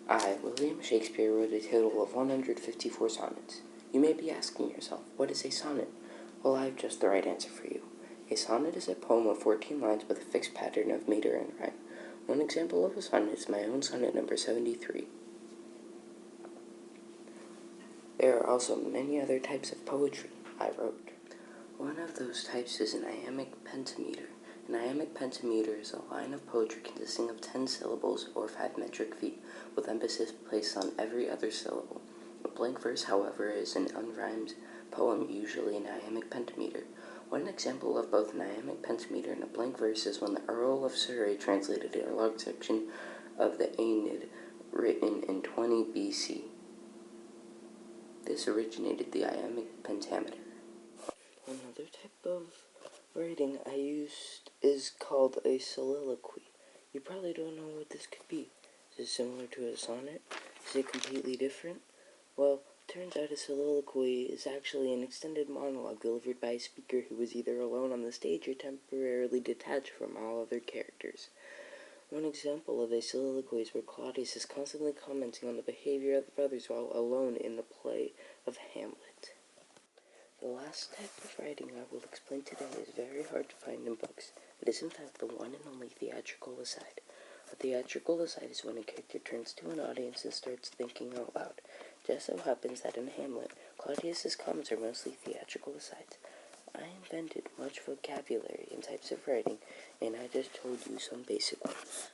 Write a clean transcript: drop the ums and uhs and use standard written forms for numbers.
I, William Shakespeare, wrote a total of 154 sonnets. You may be asking yourself, what is a sonnet? Well, I have just the right answer for you. A sonnet is a poem of 14 lines with a fixed pattern of meter and rhyme. One example of a sonnet is my own sonnet number 73. There are also many other types of poetry I wrote. One of those types is an iambic pentameter. An iambic pentameter is a line of poetry consisting of 10 syllables or 5 metric feet, with emphasis placed on every other syllable. A blank verse, however, is an unrhymed poem, usually an iambic pentameter. One example of both an iambic pentameter and a blank verse is when the Earl of Surrey translated a large section of the Aeneid, written in 20 BC. This originated the iambic pentameter. Another type of writing I used is called a soliloquy. You probably don't know what this could be. Is it similar to a sonnet? Is it completely different? Well, turns out a soliloquy is actually an extended monologue delivered by a speaker who was either alone on the stage or temporarily detached from all other characters. One example of a soliloquy is where Claudius is constantly commenting on the behavior of the brothers while alone in the play of Hamlet. The last type of writing I will explain today is very hard to find in books. It is in fact the one and only theatrical aside. A theatrical aside is when a character turns to an audience and starts thinking out loud. Just so happens that in Hamlet, Claudius's comments are mostly theatrical asides. I invented much vocabulary and types of writing, and I just told you some basic ones.